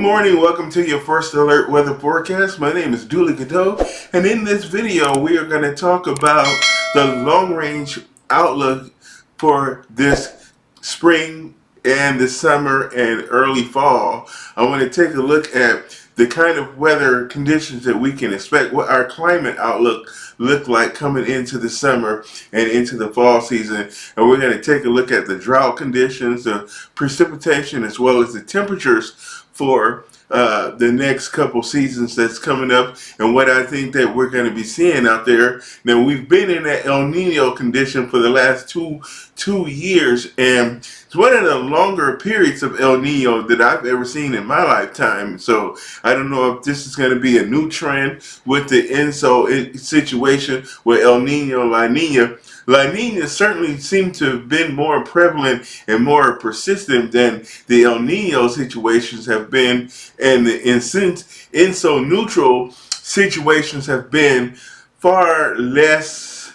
morning, welcome to your first alert weather forecast. My name is Dooley Godot, and in this video we are going to talk about the long range outlook for this spring and the summer and early fall. I want to take a look at the kind of weather conditions that we can expect, what our climate outlook look like coming into the summer and into the fall season. And we're going to take a look at the drought conditions, the precipitation, as well as the temperatures for the next couple seasons that's coming up, and what I think that we're going to be seeing out there. Now, we've been in that El Nino condition for the last two years, and it's one of the longer periods of El Nino that I've ever seen in my lifetime. So I don't know if this is going to be a new trend with the ENSO situation with El Nino, La Nina. La Nina certainly seemed to have been more prevalent and more persistent than the El Nino situations have been, and the ENSO neutral situations have been far less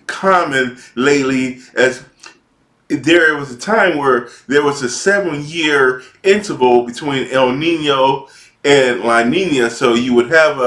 common lately, as there was a time where there was a 7-year interval between El Nino and La Nina, so you would have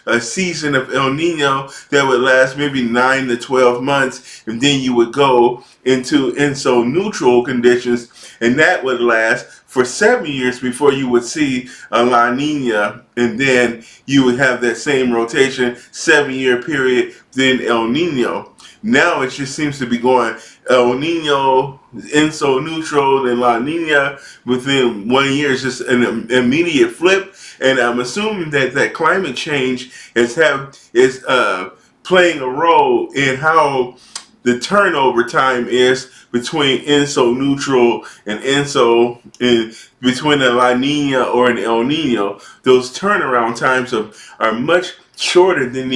a season of El Nino that would last maybe 9 to 12 months, and then you would go into ENSO neutral conditions, and that would last for 7 years before you would see a La Nina, and then you would have that same rotation, 7-year period, then El Nino. Now it just seems to be going El Nino, ENSO neutral, and La Nina within 1 year. It's just an immediate flip, and I'm assuming that that climate change is playing a role in how the turnover time is between ENSO neutral and ENSO, and between a La Nina or an El Nino. Those turnaround times are much shorter than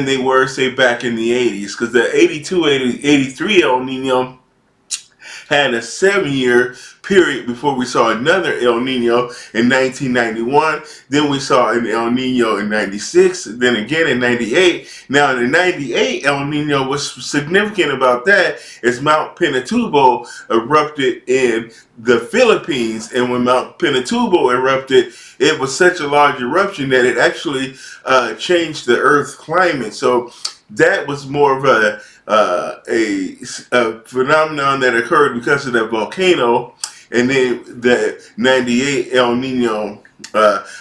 they were, say, back in the 80s, because the 82, 83 El Nino had a 7-year period before we saw another El Nino in 1991. Then we saw an El Nino in 96, then again in 98. Now, the 98 El Nino, what's significant about that is Mount Pinatubo erupted in the Philippines, and when Mount Pinatubo erupted, it was such a large eruption that it actually changed the Earth's climate. So that was more of a phenomenon that occurred because of that volcano, and then the 98 El Nino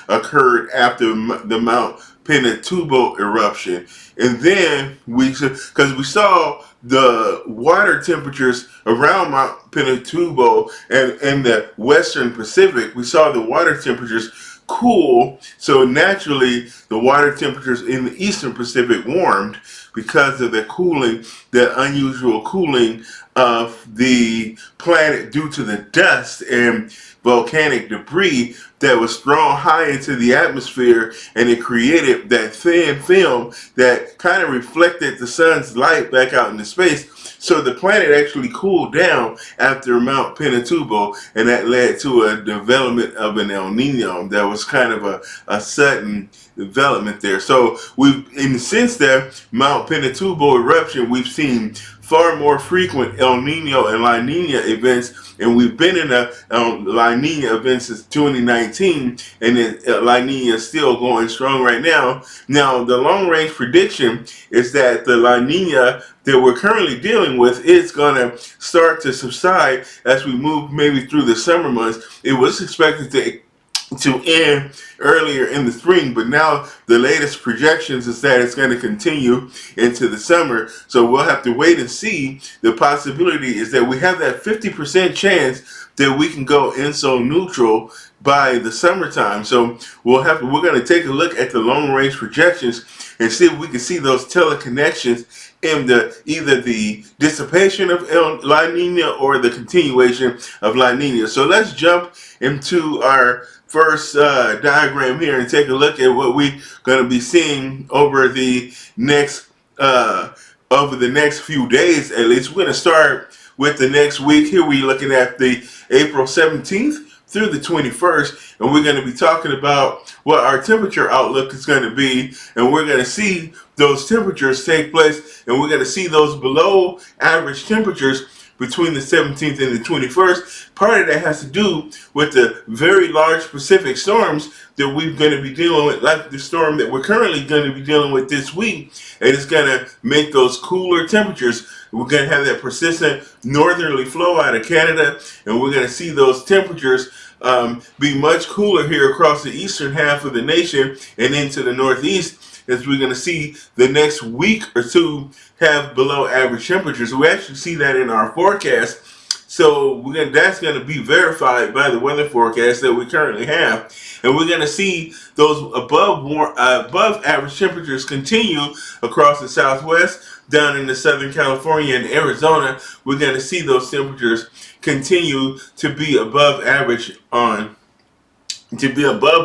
occurred after the Mount Pinatubo eruption. And then because we saw the water temperatures around Mount Pinatubo and the Western Pacific, we saw the water temperatures cool, so naturally the water temperatures in the Eastern Pacific warmed because of the cooling, the unusual cooling of the planet due to the dust and volcanic debris that was thrown high into the atmosphere, and it created that thin film that kind of reflected the sun's light back out into space. So the planet actually cooled down after Mount Pinatubo, and that led to a development of an El Nino that was kind of a sudden development there. So since that Mount Pinatubo eruption, we've seen far more frequent El Nino and La Nina events, and we've been in a La Nina event since 2019, and La Nina is still going strong right now. Now, the long-range prediction is that the La Nina that we're currently dealing with is going to start to subside as we move maybe through the summer months. It was expected to end earlier in the spring, but now the latest projections is that it's going to continue into the summer. So we'll have to wait and see. The possibility is that we have that 50% chance that we can go ENSO neutral by the summertime. So we're going to take a look at the long range projections and see if we can see those teleconnections in either the dissipation of La Nina or the continuation of La Nina. So let's jump into our first diagram here and take a look at what we're going to be seeing over the next few days. At least we're going to start with the next week. Here we're looking at the April 17th through the 21st, and we're going to be talking about what our temperature outlook is going to be, and we're going to see those temperatures take place, and we're going to see those below average temperatures between the 17th and the 21st. Part of that has to do with the very large Pacific storms that we're going to be dealing with, like the storm that we're currently going to be dealing with this week. And it's going to make those cooler temperatures. We're going to have that persistent northerly flow out of Canada, and we're going to see those temperatures be much cooler here across the eastern half of the nation and into the northeast, as we're going to see the next week or two have below average temperatures. We actually see that in our forecast. So that's going to be verified by the weather forecast that we currently have. And we're going to see those above average temperatures continue across the southwest, down into Southern California and Arizona. We're going to see those temperatures continue to be above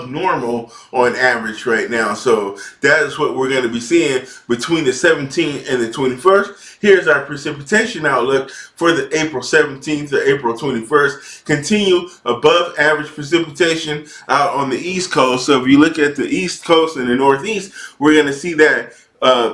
normal on average right now. So that is what we're going to be seeing between the 17th and the 21st. Here's our precipitation outlook for the April 17th to April 21st. Continue above average precipitation out on the East Coast. So if you look at the East Coast and the Northeast, we're going to see that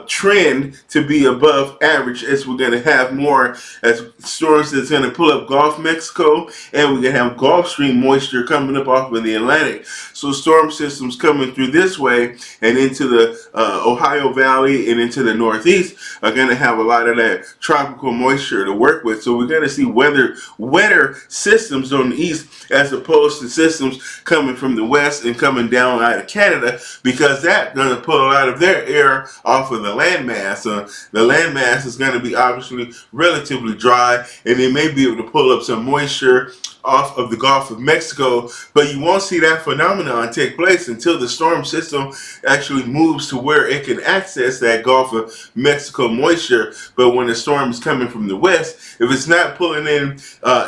trend to be above average, as we're going to have more as storms that's going to pull up Gulf Mexico, and we're going to have Gulf Stream moisture coming up off of the Atlantic. So storm systems coming through this way and into the Ohio Valley and into the Northeast are going to have a lot of that tropical moisture to work with. So we're going to see wetter systems on the east as opposed to systems coming from the west and coming down out of Canada, because that's going to pull a lot of their air off of the landmass. The landmass is going to be obviously relatively dry, and they may be able to pull up some moisture off of the Gulf of Mexico, but you won't see that phenomenon take place until the storm system actually moves to where it can access that Gulf of Mexico moisture. But when the storm is coming from the west, if it's not pulling in,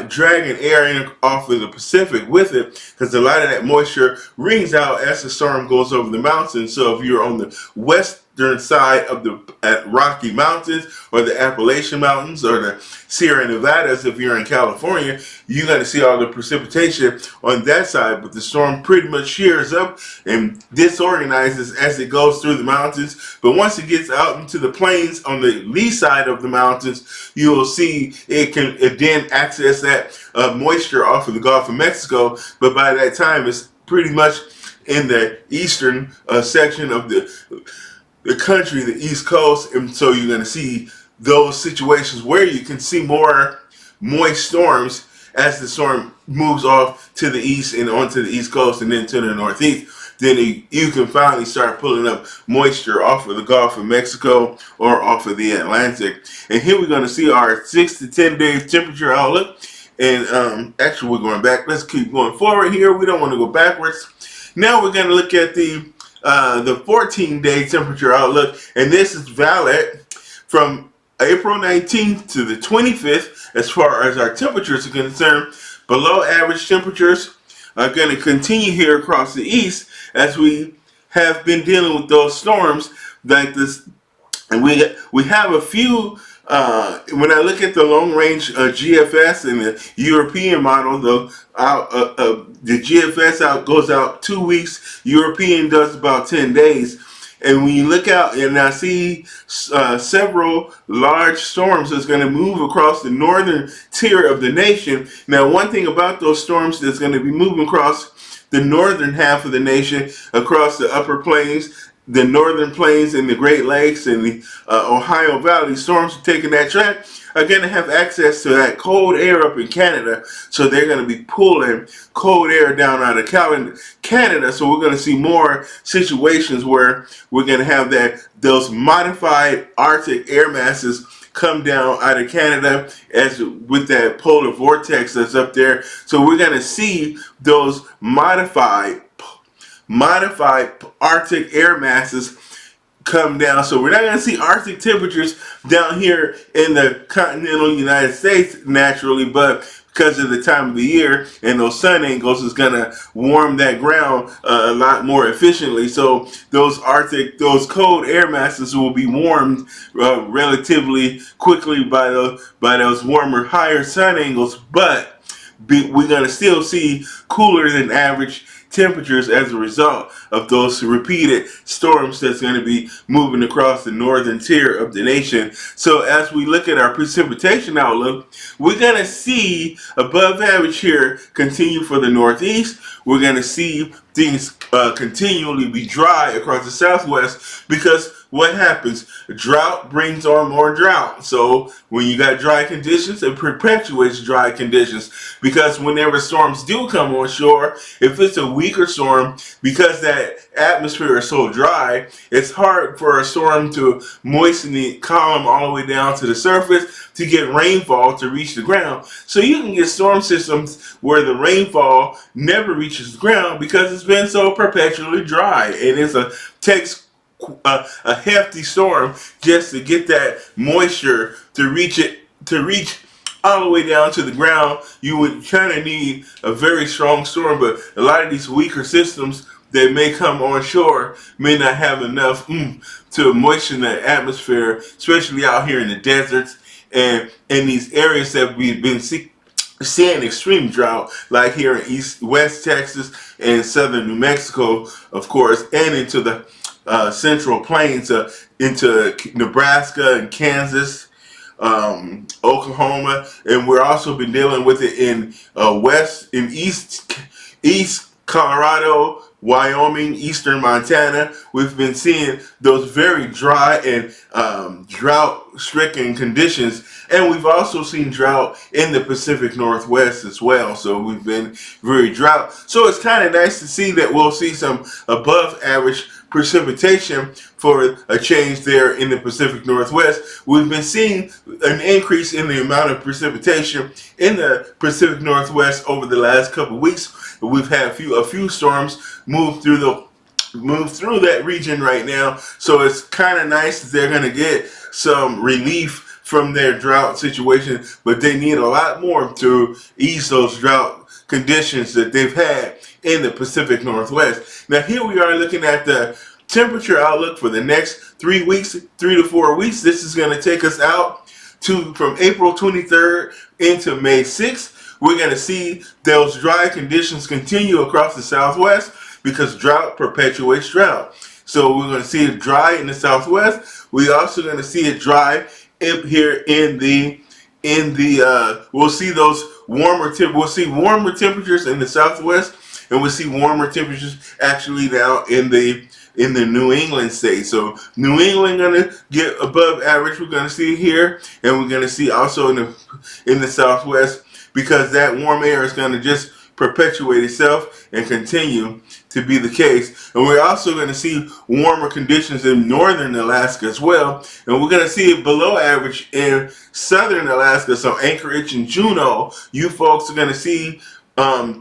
dragging air in off of the Pacific with it, because a lot of that moisture rings out as the storm goes over the mountains. So if you're on the western side of the Rocky Mountains or the Appalachian Mountains or the Sierra Nevadas, if you're in California, you're going to see all the precipitation on that side. But the storm pretty much shears up and disorganizes as it goes through the mountains. But once it gets out into the plains on the lee side of the mountains, you will see it can then access that moisture off of the Gulf of Mexico. But by that time, it's pretty much in the eastern section of the country, the East Coast, and so you're going to see those situations where you can see more moist storms as the storm moves off to the east and onto the East Coast and then to the Northeast. Then you can finally start pulling up moisture off of the Gulf of Mexico or off of the Atlantic. And here we're going to see our 6 to 10 day temperature outlook. And actually, we're going back. Let's keep going forward here. We don't want to go backwards. Now we're going to look at the 14-day temperature outlook, and this is valid from April 19th to the 25th as far as our temperatures are concerned. Below average temperatures are going to continue here across the east as we have been dealing with those storms like this, and we have a few. When I look at the long-range GFS and the European model, the GFS goes out 2 weeks. European does about 10 days. And when you look out, and I see several large storms that's going to move across the northern tier of the nation. Now, one thing about those storms that's going to be moving across the northern half of the nation, across the upper plains, the northern plains and the Great Lakes and the Ohio Valley, storms taking that track are going to have access to that cold air up in Canada. So they're going to be pulling cold air down out of Canada. So we're going to see more situations where we're going to have those modified Arctic air masses come down out of Canada as with that polar vortex that's up there. So we're going to see those modified Arctic air masses come down. So we're not going to see Arctic temperatures down here in the continental United States naturally, but because of the time of the year and those sun angles, is going to warm that ground a lot more efficiently. So those cold air masses will be warmed relatively quickly by those warmer, higher sun angles, but we're going to still see cooler than average temperatures as a result of those repeated storms that's going to be moving across the northern tier of the nation. So as we look at our precipitation outlook, we're going to see above average here continue for the northeast. We're going to see things continually be dry across the southwest, because what happens? Drought brings on more drought. So when you got dry conditions, it perpetuates dry conditions, because whenever storms do come on shore, if it's a weaker storm, because that atmosphere is so dry, it's hard for a storm to moisten the column all the way down to the surface to get rainfall to reach the ground. So you can get storm systems where the rainfall never reaches the ground because it's been so perpetually dry, and takes a hefty storm just to get that moisture to reach all the way down to the ground. You would kind of need a very strong storm, but a lot of these weaker systems that may come on shore may not have enough to moisten the atmosphere, especially out here in the deserts and in these areas that we've been seeing extreme drought, like here in West Texas and southern New Mexico, of course, and into the central plains, into Nebraska and Kansas, Oklahoma, and we're also been dealing with it in East Colorado, Wyoming, eastern Montana. We've been seeing those very dry and drought-stricken conditions, and we've also seen drought in the Pacific Northwest as well. So we've been very drought. So it's kind of nice to see that we'll see some above average precipitation for a change there in the Pacific Northwest. We've been seeing an increase in the amount of precipitation in the Pacific Northwest over the last couple of weeks. We've had a few storms move through that region right now. So it's kind of nice that they're going to get some relief from their drought situation, but they need a lot more to ease those drought conditions that they've had in the Pacific Northwest. Now here we are looking at the temperature outlook for the next 3 to 4 weeks. This is going to take us out to from April 23rd into May 6th. We're going to see those dry conditions continue across the Southwest because drought perpetuates drought. So we're going to see it dry in the Southwest. We're also going to see it dry up here we'll see those we'll see warmer temperatures in the Southwest, and we'll see warmer temperatures actually now in the New England states. So New England gonna get above average. We're gonna see here, and we're gonna see also in the Southwest, because that warm air is gonna just perpetuate itself and continue to be the case. And we're also going to see warmer conditions in northern Alaska as well. And we're going to see it below average in southern Alaska. So Anchorage and Juneau, you folks are going to see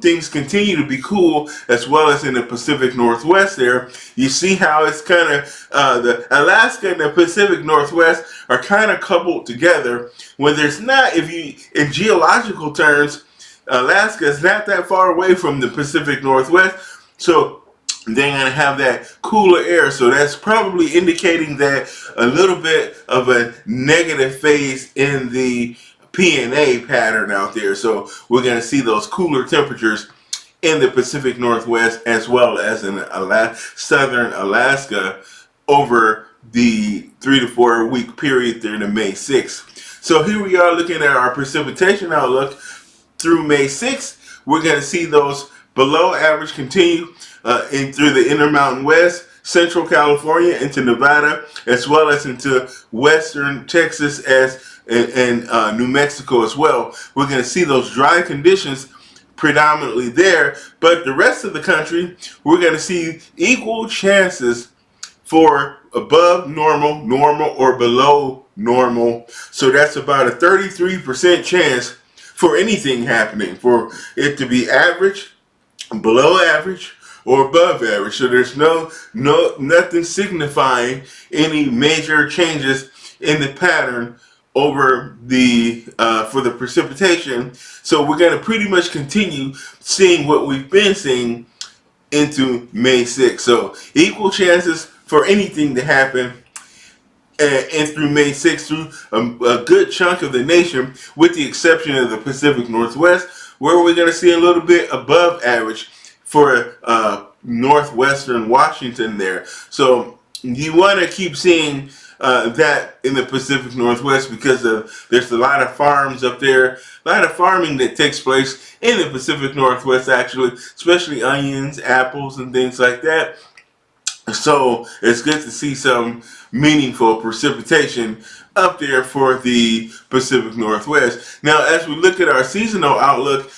things continue to be cool, as well as in the Pacific Northwest there. You see how it's kind of, the Alaska and the Pacific Northwest are kind of coupled together, when there's not, in geological terms, Alaska is not that far away from the Pacific Northwest, so they're going to have that cooler air. So that's probably indicating that a little bit of a negative phase in the PNA pattern out there. So we're going to see those cooler temperatures in the Pacific Northwest as well as in southern Alaska over the 3 to 4 week period there to May 6th. So here we are looking at our precipitation outlook through May 6th. We're going to see those below average continue through the Intermountain West, Central California, into Nevada, as well as into Western Texas and New Mexico as well. We're going to see those dry conditions predominantly there, but the rest of the country, we're going to see equal chances for above normal, normal, or below normal. So that's about a 33% chance for anything happening, for it to be average, below average, or above average. So there's nothing signifying any major changes in the pattern over for the precipitation. So we're going to pretty much continue seeing what we've been seeing into May 6th. So equal chances for anything to happen and through May 6th through a good chunk of the nation, with the exception of the Pacific Northwest, where we're going to see a little bit above average for northwestern Washington there. So you want to keep seeing that in the Pacific Northwest because there's a lot of farms up there, a lot of farming that takes place in the Pacific Northwest actually, especially onions, apples, and things like that. So it's good to see some meaningful precipitation up there for the Pacific Northwest. Now, as we look at our seasonal outlook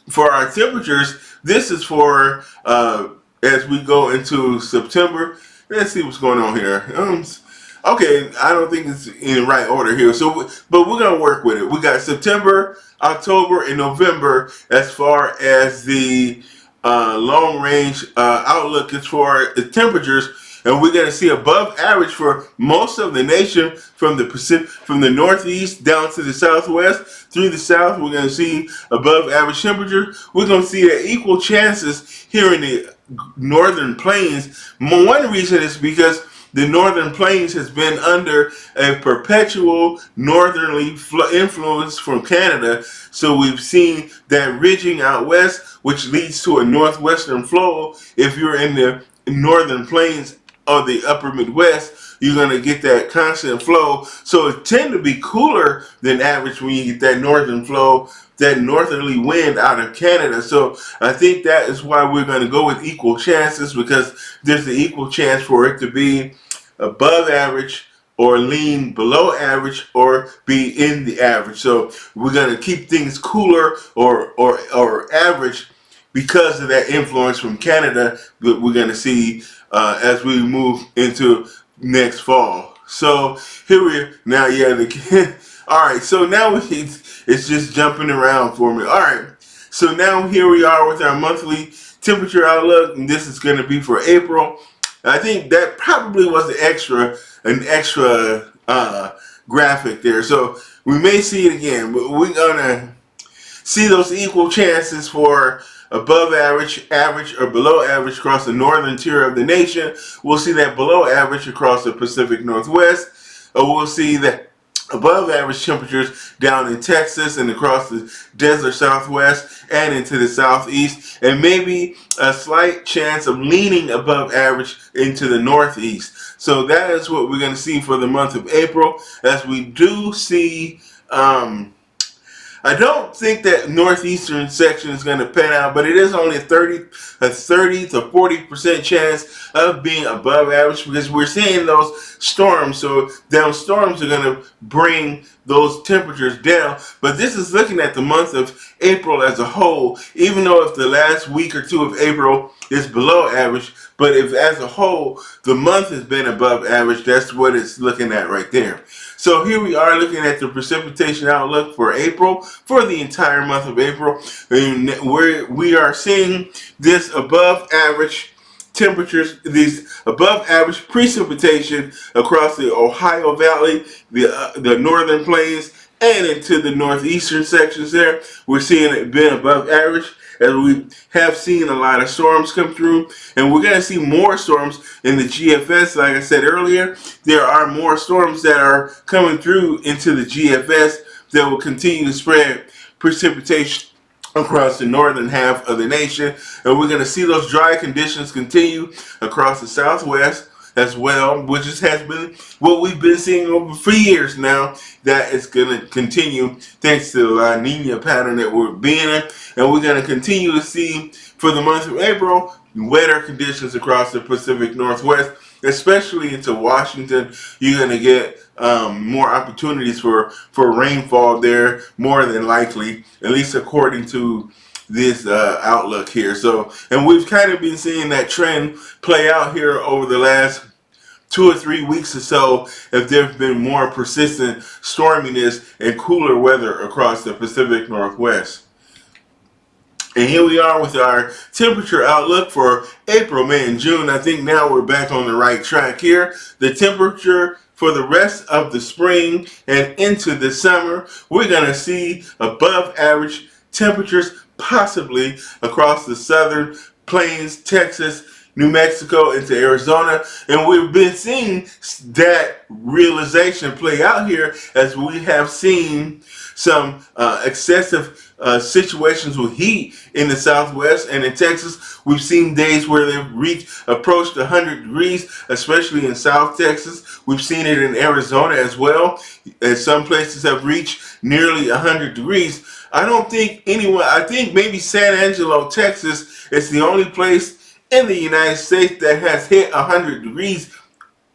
for our temperatures, this is for as we go into September. Let's see what's going on here. Okay, I don't think it's in the right order here. So, but we're gonna work with it. We got September, October, and November as far as the long range outlook is for the temperatures, and we're going to see above average for most of the nation from the Pacific, from the northeast down to the southwest. Through the south, we're going to see above average temperature. We're going to see that equal chances here in the northern plains. One reason is because the northern plains has been under a perpetual northerly influence from Canada. So we've seen that ridging out west, which leads to a northwestern flow. If you're in the northern plains of the upper Midwest, you're going to get that constant flow. So it tends to be cooler than average when you get that northern flow, that northerly wind out of Canada. So I think that is why we're going to go with equal chances, because there's an equal chance for it to be above average or lean below average or be in the average. So we're going to keep things cooler or average because of that influence from Canada that we're going to see as we move into next fall. So here we are now. All right. So now it's just jumping around for me. All right. So now here we are with our monthly temperature outlook, and this is going to be for April. I think that probably was an extra graphic there. So we may see it again, but we're gonna see those equal chances for above average, average, or below average across the northern tier of the nation. We'll see that below average across the Pacific Northwest. We'll see that above average temperatures down in Texas and across the desert Southwest and into the Southeast, and maybe a slight chance of leaning above average into the Northeast. So that is what we're going to see for the month of April, as we do see I don't think that northeastern section is going to pan out, but it is only a 30 to 40% chance of being above average, because we're seeing those storms. So those storms are going to bring those temperatures down. But this is looking at the month of April as a whole, even though if the last week or two of April is below average, but if as a whole the month has been above average, that's what it's looking at right there. So here we are looking at the precipitation outlook for April, for the entire month of April. And we are seeing this above average temperatures, these above average precipitation across the Ohio Valley, the northern plains, and into the northeastern sections there. We're seeing it being above average, as we have seen a lot of storms come through, and we're going to see more storms in the GFS. Like I said earlier, there are more storms that are coming through into the GFS that will continue to spread precipitation across the northern half of the nation, and we're going to see those dry conditions continue across the Southwest as well, which has been what we've been seeing over for years now. That is going to continue thanks to the La Nina pattern that we're being in, and we're going to continue to see for the month of April wetter conditions across the Pacific Northwest, especially into Washington. You're going to get more opportunities for rainfall there, more than likely, at least according to this outlook here. So, and we've kind of been seeing that trend play out here over the last 2 or 3 weeks or so, if there's been more persistent storminess and cooler weather across the Pacific Northwest. And here we are with our temperature outlook for April, May, and June. I think now we're back on the right track here. The temperature for the rest of the spring and into the summer, we're going to see above average temperatures possibly across the southern plains, Texas, New Mexico into Arizona, and we've been seeing that realization play out here as we have seen some excessive situations with heat in the Southwest and in Texas. We've seen days where they've approached 100 degrees, especially in South Texas. We've seen it in Arizona as well, and some places have reached nearly 100 degrees. I think maybe San Angelo, Texas is the only place in the United States that has hit 100 degrees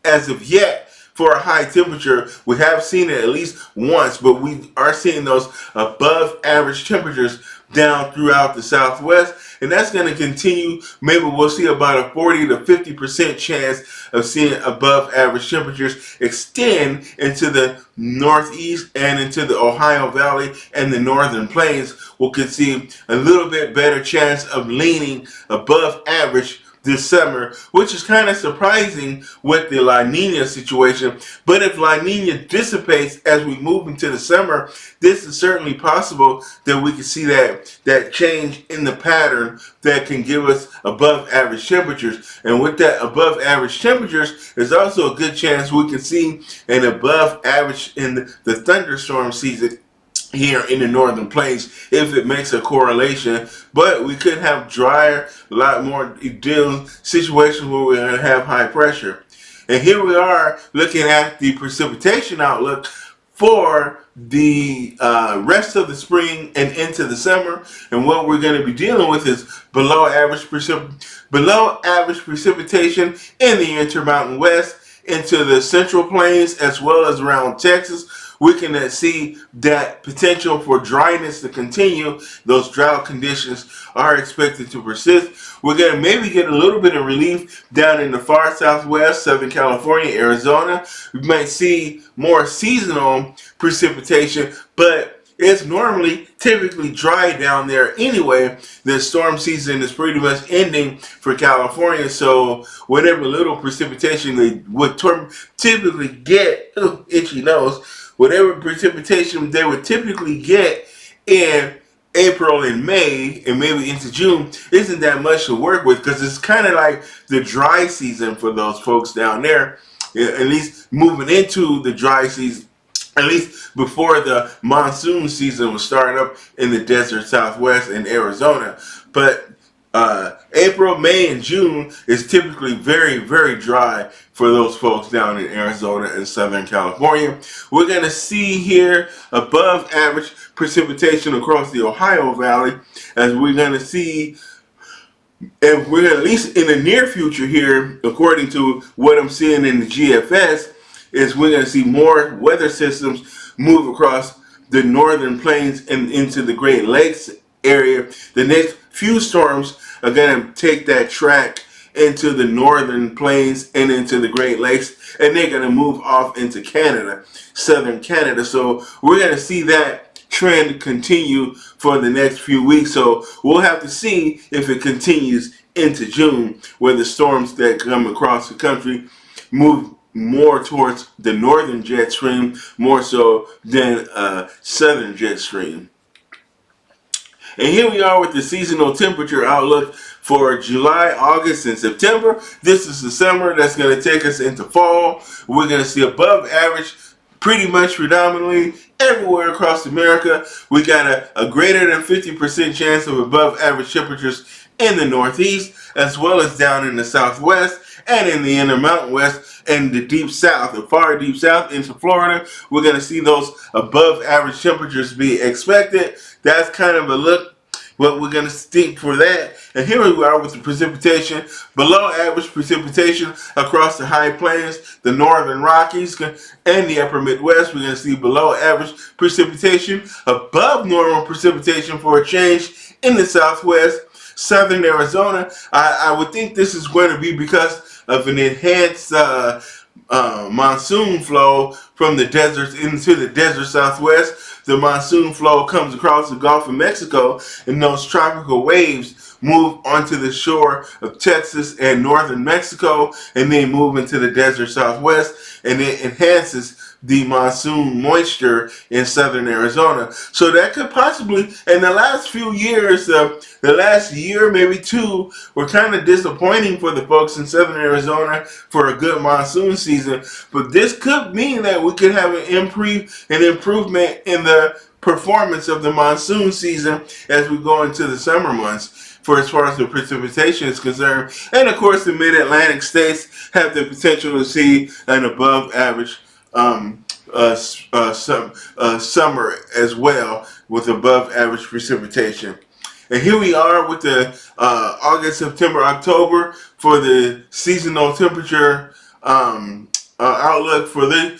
as of yet for a high temperature. We have seen it at least once, but we are seeing those above average temperatures down throughout the Southwest, and that's going to continue. Maybe we'll see about a 40 to 50% chance of seeing above average temperatures extend into the Northeast and into the Ohio Valley and the Northern Plains. We could see a little bit better chance of leaning above average this summer, which is kind of surprising with the La Nina situation. But if La Nina dissipates as we move into the summer, this is certainly possible that we can see that change in the pattern that can give us above average temperatures. And with that above average temperatures, there's also a good chance we can see an above average in the thunderstorm season here in the Northern Plains if it makes a correlation. But we could have drier, a lot more ideal situations where we're going to have high pressure. And here we are looking at the precipitation outlook for the rest of the spring and into the summer. And what we're going to be dealing with is below average precipitation in the Intermountain West, into the Central Plains, as well as around Texas. We can see that potential for dryness to continue. Those drought conditions are expected to persist. We're going to maybe get a little bit of relief down in the far Southwest, Southern California, Arizona. We might see more seasonal precipitation, but it's typically dry down there anyway. The storm season is pretty much ending for California, so whatever little precipitation they would typically get, itchy nose, whatever precipitation they would typically get in April and May and maybe into June isn't that much to work with, because it's kind of like the dry season for those folks down there, at least moving into the dry season, at least before the monsoon season will start up in the desert Southwest and Arizona. But April, May, and June is typically very, very dry for those folks down in Arizona and Southern California. We're going to see here above average precipitation across the Ohio Valley, as we're going to see, and we're at least in the near future here, according to what I'm seeing in the GFS, is we're going to see more weather systems move across the Northern Plains and into the Great Lakes area. The next few storms are going to take that track into the Northern Plains and into the Great Lakes, and they're going to move off into Canada, Southern Canada. So we're going to see that trend continue for the next few weeks. So we'll have to see if it continues into June, where the storms that come across the country move more towards the northern jet stream, more so than southern jet stream. And here we are with the seasonal temperature outlook for July, August, and September. This is the summer that's going to take us into fall. We're going to see above average pretty much predominantly everywhere across America. We got a greater than 50% chance of above average temperatures in the Northeast, as well as down in the Southwest and in the Intermountain West and the Deep South, the far Deep South into Florida. We're going to see those above average temperatures be expected. That's kind of a look what we're going to stick for that. And here we are with the precipitation. Below average precipitation across the high plains, the northern Rockies, and the upper Midwest. We're going to see below average precipitation. Above normal precipitation for a change in the Southwest, southern Arizona. I would think this is going to be because of an enhanced monsoon flow from the deserts into the desert Southwest. The monsoon flow comes across the Gulf of Mexico, and those tropical waves move onto the shore of Texas and northern Mexico, and then move into the desert southwest, and it enhances the monsoon moisture in southern Arizona. So that could possibly, in the last few years, the last year, maybe two, were kind of disappointing for the folks in southern Arizona for a good monsoon season. But this could mean that we could have an improvement in the performance of the monsoon season as we go into the summer months for as far as the precipitation is concerned. And of course, the mid-Atlantic states have the potential to see an above average summer as well, with above average precipitation. And here we are with the August, September, October for the seasonal temperature outlook for this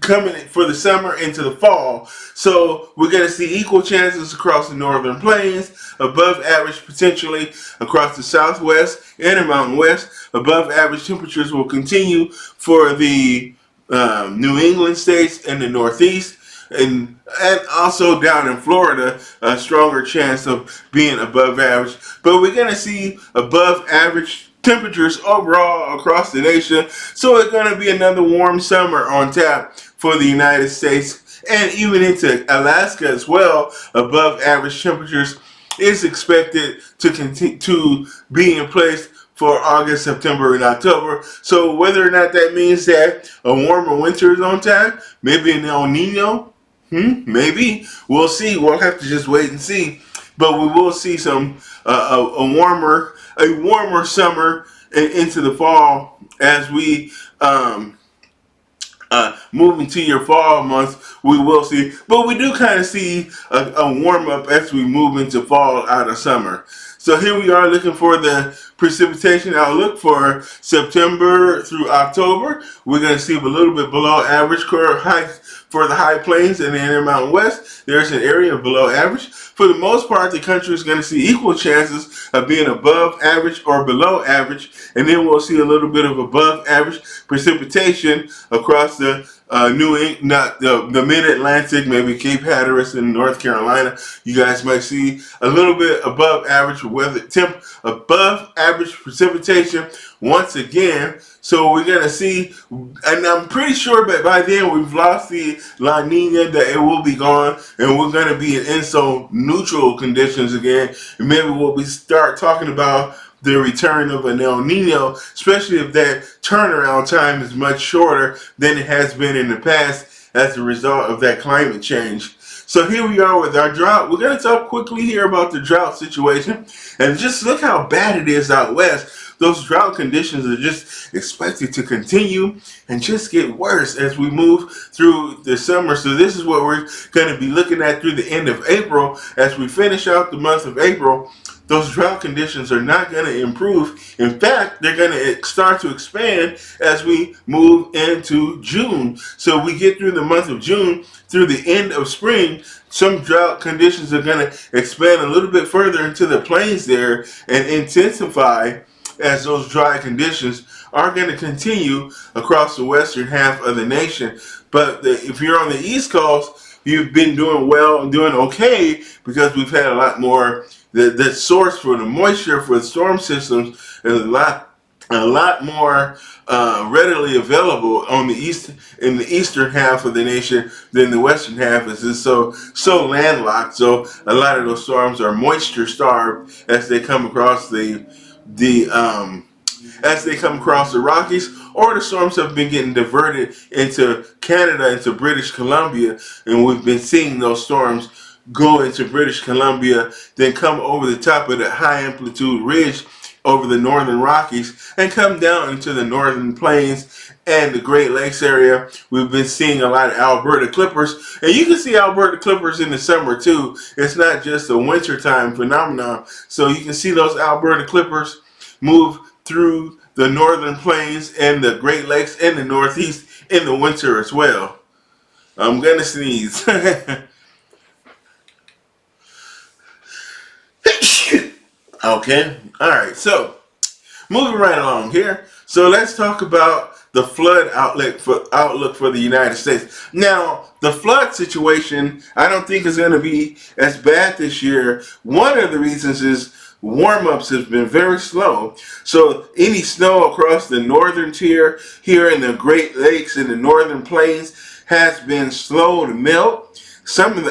coming for the summer into the fall. So we're going to see equal chances across the northern plains, above average potentially across the southwest and the mountain west. Above average temperatures will continue for the New England states and the Northeast. And also down in Florida, a stronger chance of being above average. But we're going to see above average temperatures overall across the nation. So it's going to be another warm summer on tap for the United States and even into Alaska as well. Above average temperatures is expected to continue to be in place for August, September, and October. So whether or not that means that a warmer winter is on tap, maybe an El Nino, maybe. We'll see. We'll have to just wait and see. But we will see some a warmer summer and into the fall as we move into your fall months. We will see, but we do kind of see a warm up as we move into fall out of summer. So here we are looking for the precipitation outlook for September through October. We're going to see a little bit below average for the high plains and the Intermountain West. There's an area below average. For the most part, the country is going to see equal chances of being above average or below average, and then we'll see a little bit of above average precipitation across the the mid-Atlantic, maybe Cape Hatteras in North Carolina. You guys might see a little bit above average above average precipitation once again. So we're going to see, and I'm pretty sure that by then we've lost the La Nina, that it will be gone, and we're going to be in INSO neutral conditions again. And maybe we'll start talking about the return of an El Nino, especially if that turnaround time is much shorter than it has been in the past as a result of that climate change. So here we are with our drought. We're going to talk quickly here about the drought situation, and just look how bad it is out west. Those drought conditions are just expected to continue and just get worse as we move through the summer. So this is what we're going to be looking at through the end of April. As we finish out the month of April, those drought conditions are not going to improve. In fact, they're going to start to expand as we move into June. So we get through the month of June, through the end of spring, some drought conditions are going to expand a little bit further into the plains there and intensify as those dry conditions are going to continue across the western half of the nation. But if you're on the East Coast, you've been doing well and doing okay because we've had a lot more. The source for the moisture for the storm systems is a lot more readily available on the in the eastern half of the nation than the western half. Is just so landlocked. So a lot of those storms are moisture starved as they come across as they come across the Rockies, or the storms have been getting diverted into Canada, into British Columbia, and we've been seeing those storms go into British Columbia, then come over the top of the high amplitude ridge over the northern Rockies and come down into the northern plains and the Great Lakes area. We've been seeing a lot of Alberta clippers, and you can see Alberta clippers in the summer too. It's not just a wintertime phenomenon. So you can see those Alberta clippers move through the northern plains and the Great Lakes and the Northeast in the winter as well. I'm gonna sneeze. Okay, all right, so moving right along here. So let's talk about the flood outlook for the United States. Now, the flood situation, I don't think is going to be as bad this year. One of the reasons is warm-ups have been very slow. So any snow across the northern tier here in the Great Lakes and the northern plains has been slow to melt. Some of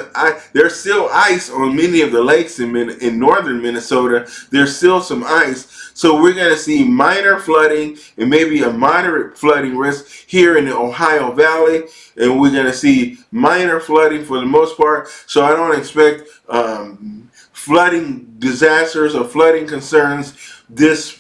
there's still ice on many of the lakes in northern Minnesota. There's still some ice. So we're going to see minor flooding and maybe a moderate flooding risk here in the Ohio Valley. And we're going to see minor flooding for the most part. So I don't expect flooding disasters or flooding concerns this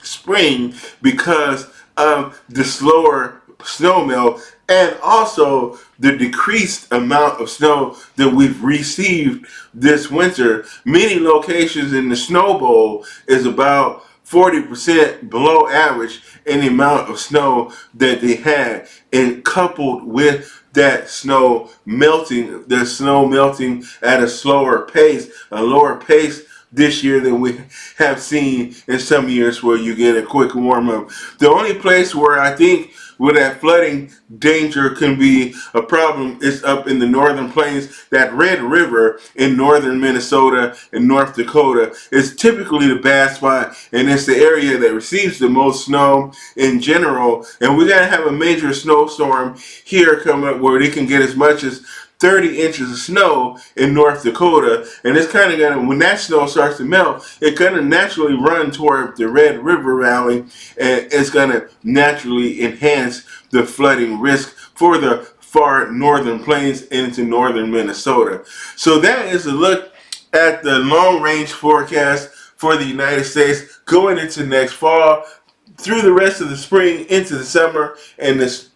spring because of the slower snow melt and also the decreased amount of snow that we've received this winter. Many locations in the snow bowl is about 40% below average in the amount of snow that they had, and coupled with that snow melting, at a lower pace this year than we have seen in some years where you get a quick warm up. The only place where I think where that flooding danger can be a problem is up in the northern plains. That Red River in northern Minnesota and North Dakota is typically the bad spot, and it's the area that receives the most snow in general. And we're gonna have a major snowstorm here coming up where they can get as much as 30 inches of snow in North Dakota, and it's kind of gonna, when that snow starts to melt, it's gonna naturally run toward the Red River Valley, and it's gonna naturally enhance the flooding risk for the far northern plains into northern Minnesota. So that is a look at the long range forecast for the United States going into next fall, through the rest of the spring, into the summer, and this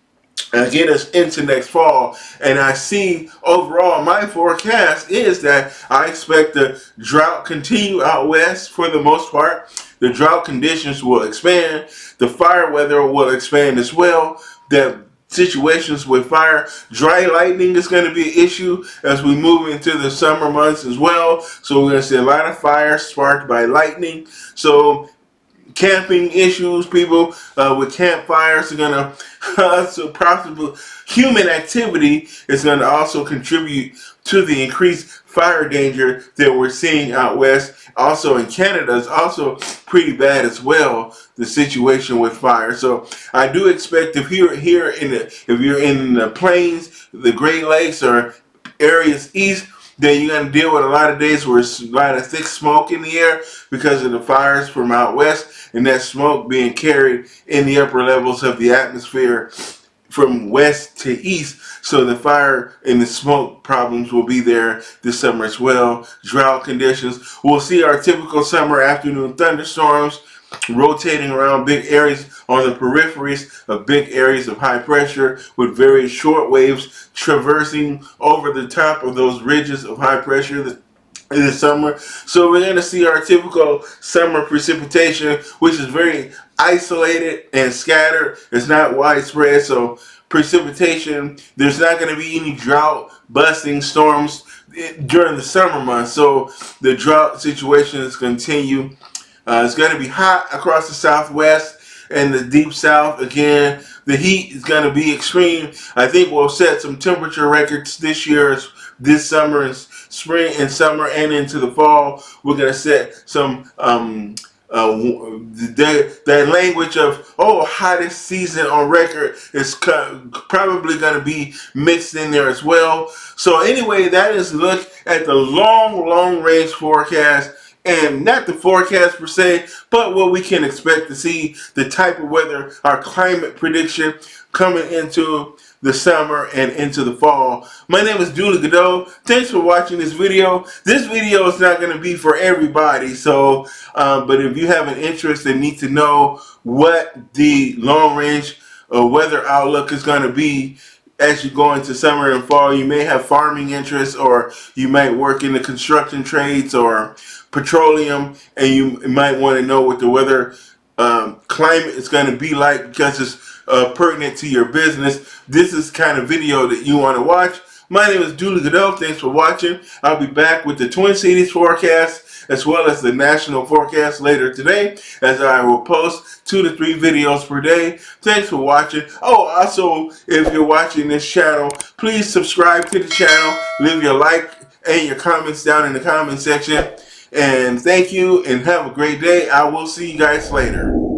get us into next fall. And I see overall my forecast is that I expect the drought continue out west for the most part. The drought conditions will expand. The fire weather will expand as well. The situations with fire, dry lightning is going to be an issue as we move into the summer months as well. So we're going to see a lot of fire sparked by lightning. So camping issues, people with campfires are gonna so possible human activity is gonna also contribute to the increased fire danger that we're seeing out west. Also in Canada is also pretty bad as well, the situation with fire. So I do expect if you're in the plains, the Great Lakes, or areas east, then you're going to deal with a lot of days where it's a lot of thick smoke in the air because of the fires from out west, and that smoke being carried in the upper levels of the atmosphere from west to east. So the fire and the smoke problems will be there this summer as well. Drought conditions. We'll see our typical summer afternoon thunderstorms rotating around big areas on the peripheries of big areas of high pressure, with very short waves traversing over the top of those ridges of high pressure in the summer. So we're going to see our typical summer precipitation, which is very isolated and scattered. It's not widespread. So precipitation, there's not going to be any drought busting storms during the summer months. So the drought situation is continue. It's going to be hot across the southwest and the deep south. Again, the heat is going to be extreme. I think we'll set some temperature records this year, this summer and spring and summer and into the fall. We're going to set some that language of hottest season on record is probably going to be mixed in there as well. So anyway, that is a look at the long range forecast. And not the forecast per se, but what we can expect to see, the type of weather, our climate prediction coming into the summer and into the fall. My name is Dooley Godot. Thanks for watching this video. This video is not going to be for everybody, so but if you have an interest and need to know what the long range weather outlook is going to be as you go into summer and fall, you may have farming interests, or you might work in the construction trades or petroleum, and you might want to know what the weather climate is going to be like because it's pertinent to your business. This is kind of video that you want to watch. My name is Dooley Goodell. Thanks for watching. I'll be back with the Twin Cities forecast as well as the national forecast later today, as I will post 2 to 3 videos per day. Thanks for watching. Oh, also, if you're watching this channel, please subscribe to the channel, leave your like and your comments down in the comment section. And thank you and have a great day. I will see you guys later.